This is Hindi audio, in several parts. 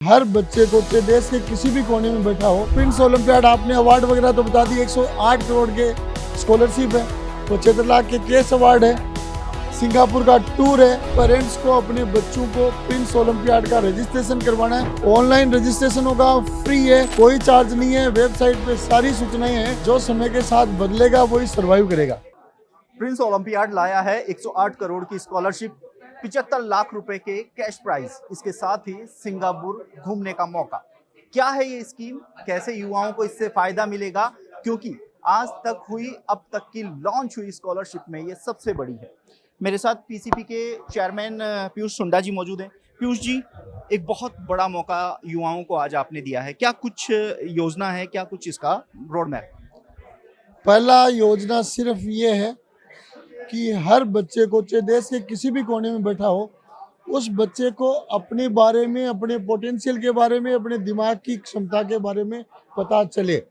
हर बच्चे को चाहे देश के किसी भी कोने में बैठा हो, प्रिंस ओलंपियाड आपने अवार्ड वगैरह तो बता दी, 108 करोड़ के स्कॉलरशिप है, 75 लाख के केस अवार्ड है, सिंगापुर का टूर है। पेरेंट्स को अपने बच्चों को प्रिंस ओलंपियाड का रजिस्ट्रेशन करवाना है। ऑनलाइन रजिस्ट्रेशन होगा, फ्री है, कोई चार्ज नहीं है। वेबसाइट पे सारी सूचनाएं हैं। जो समय के साथ बदलेगा वही सर्वाइव करेगा। प्रिंस ओलंपियाड लाया है 108 करोड़ की स्कॉलरशिप, 75 लाख रुपए के कैश प्राइज, इसके साथ ही सिंगापुर घूमने का मौका। क्या है ये स्कीम, कैसे युवाओं को इससे फायदा मिलेगा, क्योंकि आज तक हुई, अब तक की लॉन्च हुई स्कॉलरशिप में ये सबसे बड़ी है। मेरे साथ पीसीपी के चेयरमैन पीयूष सुंडा जी मौजूद हैं। पीयूष जी, एक बहुत बड़ा मौका युवाओं को आज आपने दिया है, क्या कुछ योजना है, क्या कुछ इसका रोड मैप? पहला योजना सिर्फ ये है कि हर बच्चे को, चाहे देश के किसी भी कोने में बैठा हो, उस बच्चे को अपने बारे में, अपने पोटेंशियल के बारे में, अपने दिमाग की क्षमता के बारे में पता चले।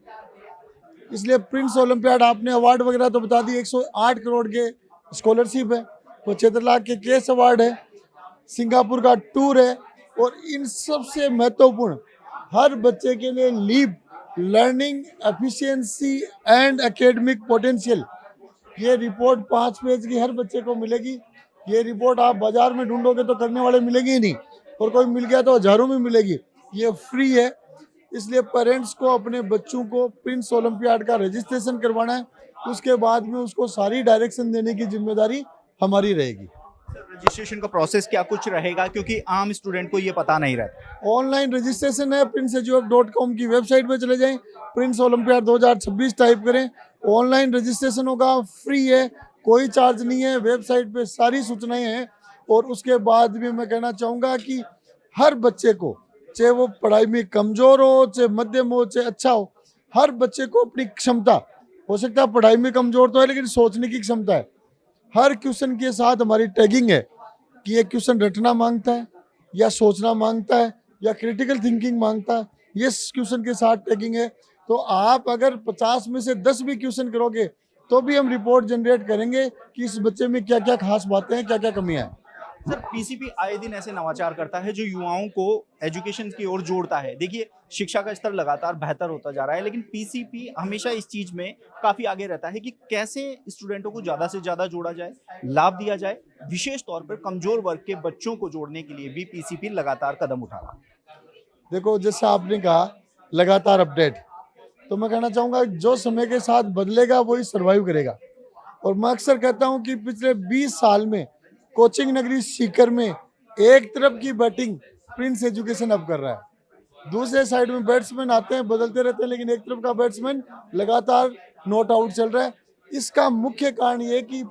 इसलिए प्रिंस ओलंपियाड आपने अवार्ड वगैरह तो बता दी, 108 करोड़ के स्कॉलरशिप है, 75 लाख के केस अवार्ड है, सिंगापुर का टूर है, और इन सबसे महत्वपूर्ण हर बच्चे के लिए leap learning efficiency and academic potential, ये रिपोर्ट 5 पेज की हर बच्चे को मिलेगी। ये रिपोर्ट आप बाजार में ढूंढोगे तो करने वाले मिलेगी ही नहीं, और कोई मिल गया तो हजारों में मिलेगी। ये फ्री है, इसलिए पेरेंट्स को अपने बच्चों को प्रिंस ओलंपियाड का रजिस्ट्रेशन करवाना है। उसके बाद में उसको सारी डायरेक्शन देने की जिम्मेदारी हमारी रहेगी। रजिस्ट्रेशन का प्रोसेस क्या कुछ रहेगा, क्योंकि आम स्टूडेंट को ये पता नहीं रहता? ऑनलाइन रजिस्ट्रेशन है, princeedup.com की वेबसाइट पे चले जाएं, प्रिंस ओलंपियाड 2026 टाइप करें, ऑनलाइन रजिस्ट्रेशन होगा, फ्री है, कोई चार्ज नहीं है। वेबसाइट पे सारी सूचनाएं हैं। और उसके बाद भी मैं कहना चाहूँगा कि हर बच्चे को, चाहे वो पढ़ाई में कमज़ोर हो, चाहे मध्यम हो, चाहे अच्छा हो, हर बच्चे को अपनी क्षमता, हो सकता है पढ़ाई में कमज़ोर तो है लेकिन सोचने की क्षमता है। हर क्वेश्चन के साथ हमारी टैगिंग है कि ये क्वेश्चन रटना मांगता है या सोचना मांगता है या क्रिटिकल थिंकिंग मांगता है, ये क्वेश्चन के साथ टैगिंग है। तो आप अगर 50 में से 10 भी क्वेश्चन करोगे तो भी हम रिपोर्ट जनरेट करेंगे कि इस बच्चे में क्या क्या खास बातें हैं, क्या क्या कमियां हैं। सर, पीसीपी आए दिन ऐसे नवाचार करता है जो युवाओं को एजुकेशन की ओर जोड़ता है। देखिए, शिक्षा का स्तर लगातार बेहतर होता जा रहा है, लेकिन पीसीपी हमेशा इस चीज में काफी आगे रहता है कि कैसे स्टूडेंटों को ज्यादा से ज्यादा जोड़ा जाए, लाभ दिया जाए। विशेष तौर पर कमजोर वर्ग के बच्चों को जोड़ने के लिए भी पीसीपी लगातार कदम उठा रहा है। देखो, जैसे आपने कहा लगातार अपडेट, तो मैं कहना चाहूँगा जो समय के साथ बदलेगा वही सर्वाइव करेगा। और मैं अक्सर कहता हूँ कि पिछले 20 साल में कोचिंग नगरी सीकर में एक तरफ की बैटिंग प्रिंस एजुकेशन अब कर रहा है, दूसरे साइड में बैट्समैन आते हैं, बदलते रहते हैं, लेकिन एक तरफ का बैट्समैन लगातार नॉट आउट चल रहा है। इसका मुख्य कारण ये कि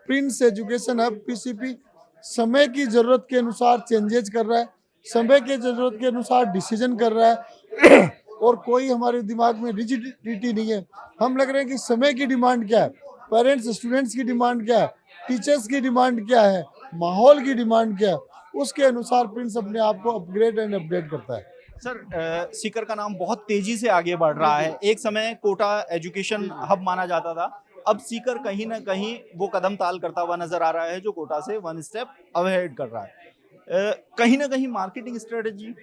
प्रिंस एजुकेशन अब पीसीपी समय की ज़रूरत के अनुसार चेंजेज कर रहा है, समय के ज़रूरत के अनुसार डिसीजन कर रहा है और कोई हमारे दिमाग में रिजिडिटी नहीं है। हम लग रहे हैं कि समय की डिमांड क्या है, पेरेंट्स स्टूडेंट्स की डिमांड क्या है, टीचर्स की डिमांड क्या है, माहौल की डिमांड क्या है, उसके अनुसार प्रिंस अपने आप को अपग्रेड एंड अपडेट करता है। सर, सीकर का नाम बहुत तेजी से आगे बढ़ रहा है। एक समय कोटा एजुकेशन हब माना जाता था, अब सीकर कहीं ना कहीं वो कदम ताल करता हुआ नजर आ रहा है जो कोटा से वन स्टेप अहेड कर रहा है। कहीं ना कहीं मार्केटिंग स्ट्रेटेजी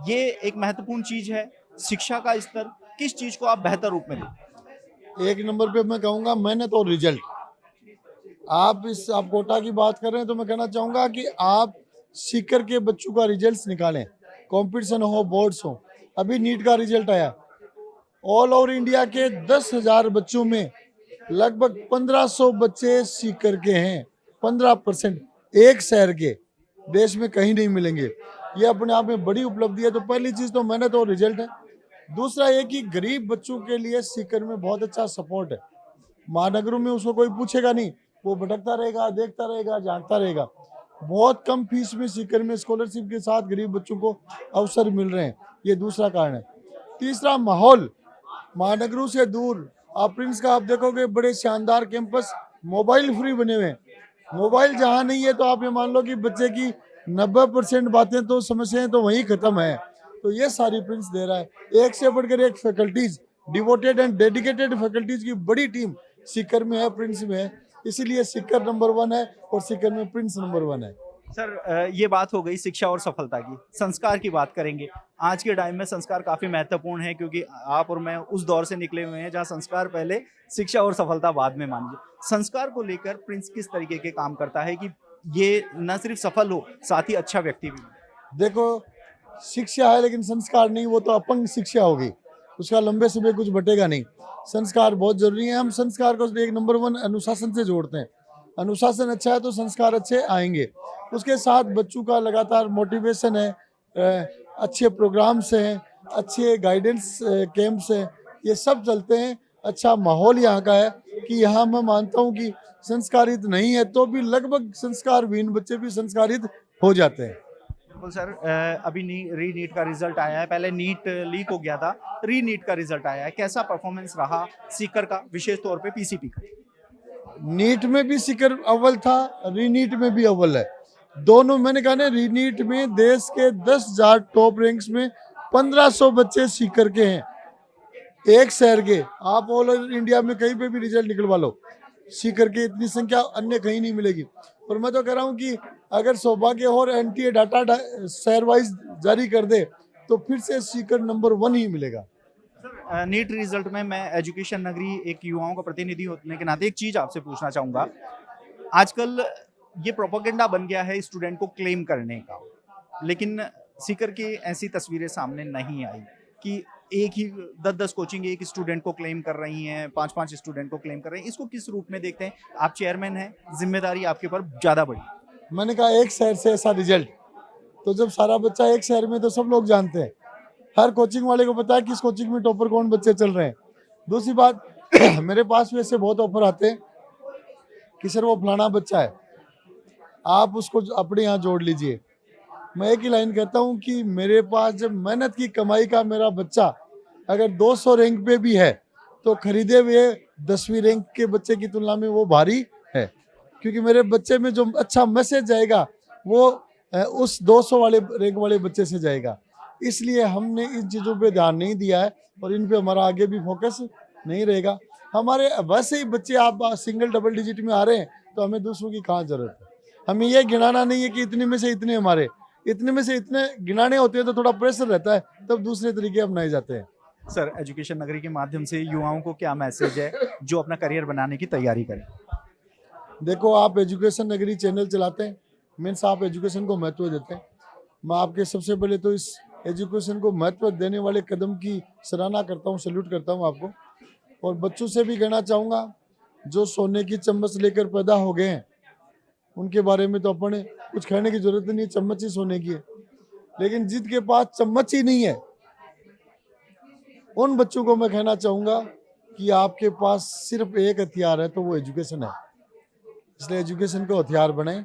ये एक महत्वपूर्ण चीज है। शिक्षा का स्तर, किस चीज को आप बेहतर रूप में दें? एक नंबर पे मैं कहूँगा मेहनत और रिजल्ट। आप कोटा की बात कर रहे हैं तो मैं कहना चाहूँगा कि आप सीकर के बच्चों का रिजल्ट्स निकालें, कंपटीशन हो, बोर्ड्स हो। अभी नीट का रिजल्ट आया, ऑल ओवर इंडिया के 10,000 बच्चों में लगभग 1500 बच्चे सीकर के हैं। 15%, एक शहर के, देश में कहीं नहीं मिलेंगे। ये अपने आप में बड़ी उपलब्धि है। तो पहली चीज़ तो मेहनत और रिजल्ट है। दूसरा ये कि गरीब बच्चों के लिए सीकर में बहुत अच्छा सपोर्ट है। महानगरों में उसको कोई पूछेगा नहीं, वो भटकता रहेगा, देखता रहेगा, झांकता रहेगा। बहुत कम फीस में सीकर में स्कॉलरशिप के साथ गरीब बच्चों को अवसर मिल रहे हैं, ये दूसरा कारण है। तीसरा, माहौल महानगरों से दूर। आप प्रिंस का आप देखोगे बड़े शानदार कैंपस, मोबाइल फ्री बने हुए हैं। मोबाइल जहाँ नहीं है तो आप ये मान लो कि बच्चे की 90% बातें तो समस्याएं तो वहीं खत्म है। तो ये सारी प्रिंस दे रहा है। एक से बढ़कर एक faculties, devoted and dedicated faculties की बड़ी टीम सीकर में है, प्रिंस में है। इसीलिए सीकर नंबर 1 है और सीकर में प्रिंस नंबर 1 है। सर, ये बात हो गई शिक्षा और सफलता की। संस्कार की बात करेंगे। आज के टाइम में संस्कार काफी महत्वपूर्ण है, क्योंकि आप और मैं उस दौर से निकले हुए हैं जहां संस्कार पहले, शिक्षा और सफलता बाद में मानिए। संस्कार को लेकर प्रिंस किस तरीके के काम करता है कि ये न सिर्फ सफल हो, साथ ही अच्छा व्यक्ति भी बने? देखो, शिक्षा है लेकिन संस्कार नहीं, वो तो अपंग शिक्षा होगी, उसका लंबे समय कुछ बटेगा नहीं। संस्कार बहुत जरूरी है। हम संस्कार को एक नंबर 1 अनुशासन से जोड़ते हैं। अनुशासन अच्छा है तो संस्कार अच्छे आएंगे। उसके साथ बच्चों का लगातार मोटिवेशन है, अच्छे प्रोग्राम्स हैं, अच्छे गाइडेंस कैंप्स हैं, ये सब चलते हैं। अच्छा माहौल यहाँ का है कि यहाँ मैं मानता हूँ कि संस्कारित नहीं है तो भी लगभग संस्कारहीन बच्चे भी संस्कारित हो जाते हैं। बिल्कुल सर, अभी री नीट का रिजल्ट आया है, पहले नीट लीक हो गया था, री नीट का रिजल्ट आया है, कैसा परफॉर्मेंस रहा सीकर का, विशेष तौर पे पीसीपी का? नीट में भी सीकर अव्वल था, रीनीट में भी अव्वल है। दोनों, मैंने कहा ना, रीनीट में देश के 10,000 टॉप रैंक्स में 1500 बच्चे सीकर के हैं, एक शहर के। आप ऑल ओवर इंडिया में कहीं पे भी रिजल्ट निकलवा लो, सीकर के इतनी संख्या अन्य कहीं नहीं मिलेगी। और मैं तो कह रहा हूँ कि अगर सौभाग्य हो और एनटीए डाटा शहर वाइज जारी कर दे तो फिर से सीकर नंबर 1 ही मिलेगा। नीट रिजल्ट में मैं एजुकेशन नगरी एक युवाओं का प्रतिनिधि होने के नाते एक चीज आपसे पूछना चाहूंगा। आजकल ये प्रोपेगेंडा बन गया है स्टूडेंट को क्लेम करने का, लेकिन सीकर की ऐसी तस्वीरें सामने नहीं आई कि एक ही 10-10 कोचिंग एक स्टूडेंट को क्लेम कर रही हैं, 5-5 स्टूडेंट को क्लेम कर रहे हैं। इसको किस रूप में देखते हैं? आप चेयरमैन हैं, जिम्मेदारी आपके ऊपर ज्यादा बड़ी। मैंने कहा एक शहर से ऐसा रिजल्ट, तो जब सारा बच्चा एक शहर में तो सब लोग जानते हैं, हर कोचिंग वाले को पता है किस कोचिंग में टॉपर कौन बच्चे चल रहे हैं। दूसरी बात मेरे पास भी ऐसे बहुत ऑफर आते हैं कि सर वो फलाना बच्चा है, आप उसको अपने यहाँ जोड़ लीजिए। मैं एक ही लाइन कहता हूँ कि मेरे पास जब मेहनत की कमाई का मेरा बच्चा अगर 200 रैंक पे भी है तो खरीदे हुए 10वीं रैंक के बच्चे की तुलना में वो भारी है, क्योंकि मेरे बच्चे में जो अच्छा मैसेज जाएगा वो उस 200 वाले रैंक वाले बच्चे से जाएगा। इसलिए हमने इन चीज़ों पे ध्यान नहीं दिया है और इन पे हमारा आगे भी फोकस नहीं रहेगा। हमारे वैसे ही बच्चे आप सिंगल डबल डिजिट में आ रहे हैं तो हमें दूसरों की कहाँ जरूरत है। हमें ये गिनाना नहीं है कि इतने में से इतने हमारे, इतने में से इतने गिनाने होते हैं तो थोड़ा प्रेशर रहता है, तब दूसरे तरीके अपनाए जाते हैं। सर, एजुकेशन नगरी के माध्यम से युवाओं को क्या मैसेज है जो अपना करियर बनाने की तैयारी करें? देखो, आप एजुकेशन नगरी चैनल चलाते हैं, मीन्स आप एजुकेशन को महत्व देते हैं। मैं आपके सबसे पहले तो इस एजुकेशन को महत्व देने वाले कदम की सराहना करता हूँ, सैल्यूट करता हूँ आपको। और बच्चों से भी कहना चाहूँगा, जो सोने की चम्मच लेकर पैदा हो गए हैं उनके बारे में तो अपन कुछ कहने की जरूरत नहीं है, चम्मच ही सोने की है। लेकिन जिनके पास चम्मच ही नहीं है उन बच्चों को मैं कहना चाहूँगा कि आपके पास सिर्फ एक हथियार है, तो वो एजुकेशन है। इसलिए एजुकेशन को हथियार बनाएं,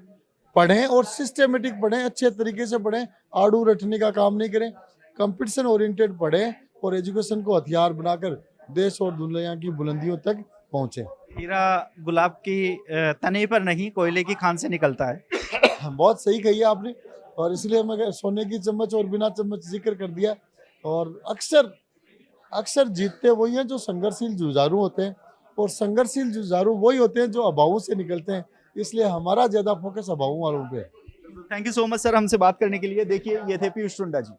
पढ़ें और सिस्टमेटिक पढ़ें, अच्छे तरीके से पढ़ें, आड़ू रटने का काम नहीं करें, कंपटीशन ओरिएंटेड पढ़ें और एजुकेशन को हथियार बनाकर देश और दुनिया की बुलंदियों तक पहुँचें। हीरा गुलाब की तने पर नहीं, कोयले की खान से निकलता है। बहुत सही कही है आपने, और इसलिए मैं सोने की चम्मच और बिना चम्मच जिक्र कर दिया। और अक्सर जीतते वही हैं जो संघर्षशील जुझारू होते हैं, और संघर्षशील जुझारू वही होते हैं जो अभावों से निकलते हैं। इसलिए हमारा ज्यादा फोकस अभावों वालों पे है। Thank you so much sir, हमसे बात करने के लिए। देखिए, ये थे पीयूष टुंडा जी।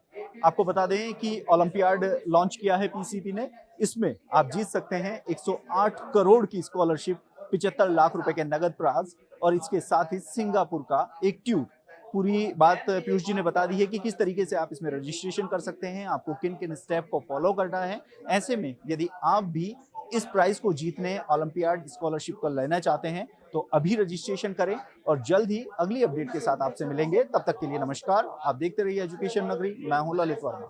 आपको बता दें कि ओलंपियाड लॉन्च किया है पीसीपी ने। इसमें आप जीत सकते हैं 108 करोड़ की स्कॉलरशिप, 75 लाख रुपए के नगद प्राइज और इसके साथ ही सिंगापुर का एक ट्यूब। पूरी बात पीयूष जी ने बता दी है कि किस तरीके से आप इसमें रजिस्ट्रेशन कर सकते हैं, आपको किन किन स्टेप को फॉलो करना है। ऐसे में यदि आप भी इस प्राइज को जीतने, ओलंपियाड स्कॉलरशिप को लेना चाहते हैं तो अभी रजिस्ट्रेशन करें और जल्द ही अगली अपडेट के साथ आपसे मिलेंगे। तब तक के लिए नमस्कार। आप देखते रहिए एजुकेशन नगरी। मैं हूं ललित वर्मा।